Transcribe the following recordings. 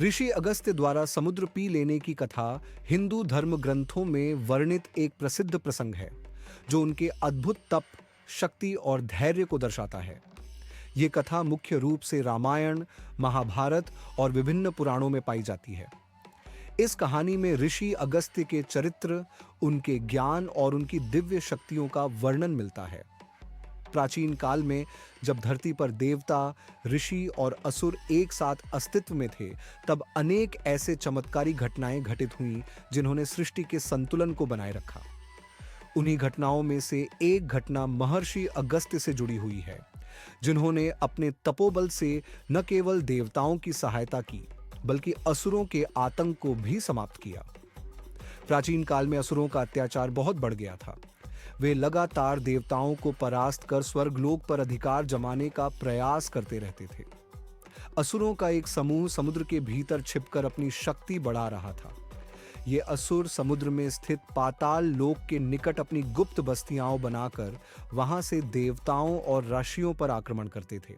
ऋषि अगस्त्य द्वारा समुद्र पी लेने की कथा हिंदू धर्म ग्रंथों में वर्णित एक प्रसिद्ध प्रसंग है, जो उनके अद्भुत तप, शक्ति और धैर्य को दर्शाता है। ये कथा मुख्य रूप से रामायण, महाभारत और विभिन्न पुराणों में पाई जाती है। इस कहानी में ऋषि अगस्त्य के चरित्र, उनके ज्ञान और उनकी दिव्य शक्तियों का वर्णन मिलता है। प्राचीन काल में जब धरती पर देवता, ऋषि और असुर एक साथ अस्तित्व में थे, तब अनेक ऐसे चमत्कारी घटनाएं घटित हुईं जिन्होंने सृष्टि के संतुलन को बनाए रखा। उन्हीं घटनाओं में से एक घटना महर्षि अगस्त्य से जुड़ी हुई है, जिन्होंने अपने तपोबल से न केवल देवताओं की सहायता की, बल्कि असुरों के आतंक को भी समाप्त किया। प्राचीन काल में असुरों का अत्याचार बहुत बढ़ गया था। वे लगातार देवताओं को परास्त कर स्वर्गलोक पर अधिकार जमाने का प्रयास करते रहते थे। असुरों का एक समूह समुद्र के भीतर छिपकर अपनी शक्ति बढ़ा रहा था। ये असुर समुद्र में स्थित पाताल लोक के निकट अपनी गुप्त बस्तियां बनाकर वहां से देवताओं और ऋषियों पर आक्रमण करते थे।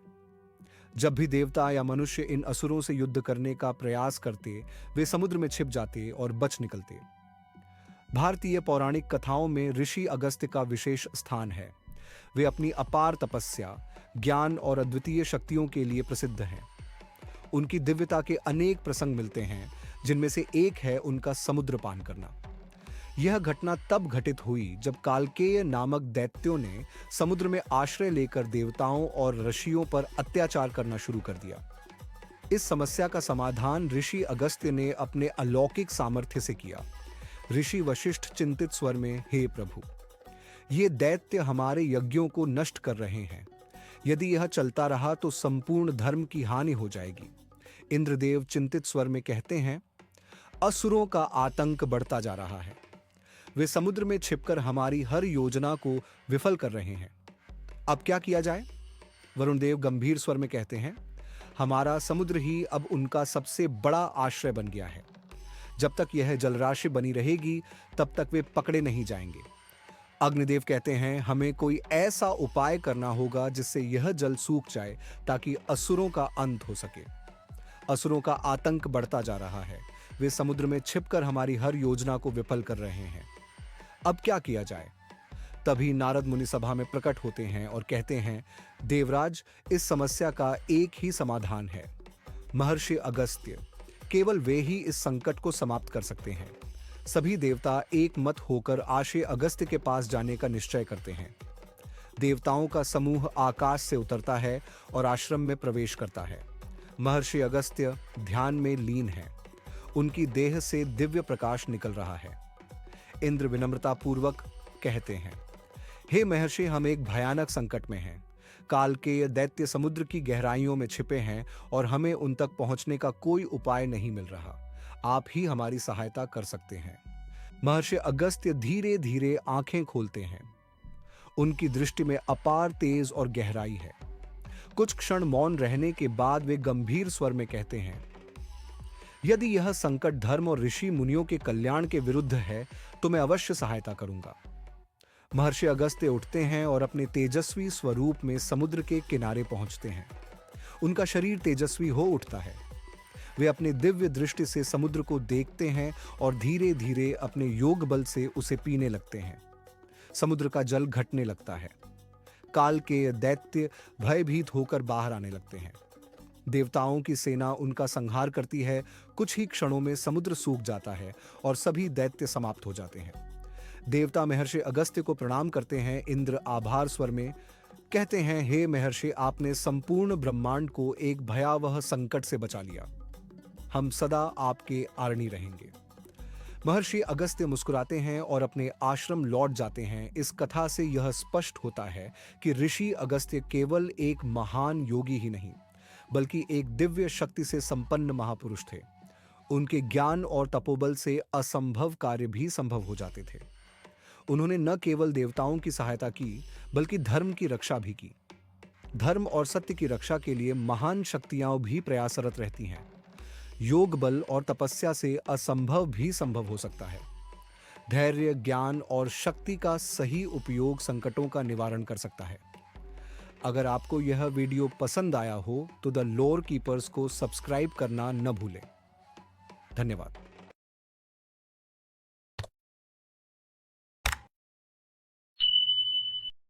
जब भी देवता या मनुष्य इन असुरों से युद्ध करने का प्रयास करते, वे समुद्र में छिप जाते और बच निकलते। भारतीय पौराणिक कथाओं में ऋषि अगस्त्य का विशेष स्थान है। वे अपनी अपार तपस्या, ज्ञान और अद्वितीय शक्तियों के लिए प्रसिद्ध हैं। उनकी दिव्यता के अनेक प्रसंग मिलते हैं, जिनमें से एक है उनका समुद्र पान करना। यह घटना तब घटित हुई जब कालकेय नामक दैत्यों ने समुद्र में आश्रय लेकर देवताओं और ऋषियों पर अत्याचार करना शुरू कर दिया। इस समस्या का समाधान ऋषि अगस्त्य ने अपने अलौकिक सामर्थ्य से किया। ऋषि वशिष्ठ चिंतित स्वर में, हे प्रभु, ये दैत्य हमारे यज्ञों को नष्ट कर रहे हैं। यदि यह चलता रहा तो संपूर्ण धर्म की हानि हो जाएगी। इंद्रदेव चिंतित स्वर में कहते हैं, असुरों का आतंक बढ़ता जा रहा है। वे समुद्र में छिपकर हमारी हर योजना को विफल कर रहे हैं। अब क्या किया जाए? वरुण देव गंभीर स्वर में कहते हैं, हमारा समुद्र ही अब उनका सबसे बड़ा आश्रय बन गया है। जब तक यह जलराशि बनी रहेगी, तब तक वे पकड़े नहीं जाएंगे। अग्निदेव कहते हैं, हमें कोई ऐसा उपाय करना होगा जिससे यह जल सूख जाए, ताकि असुरों का अंत हो सके। असुरों का आतंक बढ़ता जा रहा है। वे समुद्र में छिपकर हमारी हर योजना को विफल कर रहे हैं। अब क्या किया जाए? तभी नारद मुनि सभा में प्रकट होते हैं और कहते हैं, देवराज, इस समस्या का एक ही समाधान है। महर्षि अगस्त्य, केवल वे ही इस संकट को समाप्त कर सकते हैं। सभी देवता एक मत होकर आशे अगस्त्य के पास जाने का निश्चय करते हैं। देवताओं का समूह आकाश से उतरता है और आश्रम में प्रवेश करता है। महर्षि अगस्त्य ध्यान में लीन हैं। उनकी देह से दिव्य प्रकाश निकल रहा है। इंद्र विनम्रता पूर्वक कहते हैं, हे महर्षि, हम एक भयानक संकट में हैं। काल के दैत्य समुद्र की गहराइयों में छिपे हैं और हमें उन तक पहुंचने का कोई उपाय नहीं मिल रहा। आप ही हमारी सहायता कर सकते हैं। महर्षि अगस्त्य धीरे धीरे आंखें खोलते हैं। उनकी दृष्टि में अपार तेज और गहराई है। कुछ क्षण मौन रहने के बाद वे गंभीर स्वर में कहते हैं, यदि यह संकट धर्म और ऋषि मुनियों के कल्याण के विरुद्ध है, तो मैं अवश्य सहायता करूंगा। महर्षि अगस्त्य उठते हैं और अपने तेजस्वी स्वरूप में समुद्र के किनारे पहुंचते हैं। उनका शरीर तेजस्वी हो उठता है। वे अपने दिव्य दृष्टि से समुद्र को देखते हैं और धीरे धीरे अपने योग बल से उसे पीने लगते हैं। समुद्र का जल घटने लगता है। काल के दैत्य भयभीत होकर बाहर आने लगते हैं। देवताओं की सेना उनका संहार करती है। कुछ ही क्षणों में समुद्र सूख जाता है और सभी दैत्य समाप्त हो जाते हैं। देवता महर्षि अगस्त्य को प्रणाम करते हैं। इंद्र आभार स्वर में कहते हैं, हे महर्षि, आपने संपूर्ण ब्रह्मांड को एक भयावह संकट से बचा लिया। हम सदा आपके आरणी रहेंगे। महर्षि अगस्त्य मुस्कुराते हैं और अपने आश्रम लौट जाते हैं। इस कथा से यह स्पष्ट होता है कि ऋषि अगस्त्य केवल एक महान योगी ही नहीं, बल्कि एक दिव्य शक्ति से संपन्न महापुरुष थे। उनके ज्ञान और तपोबल से असंभव कार्य भी संभव हो जाते थे। उन्होंने न केवल देवताओं की सहायता की, बल्कि धर्म की रक्षा भी की। धर्म और सत्य की रक्षा के लिए महान शक्तियां भी प्रयासरत रहती हैं। योग बल और तपस्या से असंभव भी संभव हो सकता है। धैर्य, ज्ञान और शक्ति का सही उपयोग संकटों का निवारण कर सकता है। अगर आपको यह वीडियो पसंद आया हो तो द लोर कीपर्स को सब्सक्राइब करना न भूलें। धन्यवाद।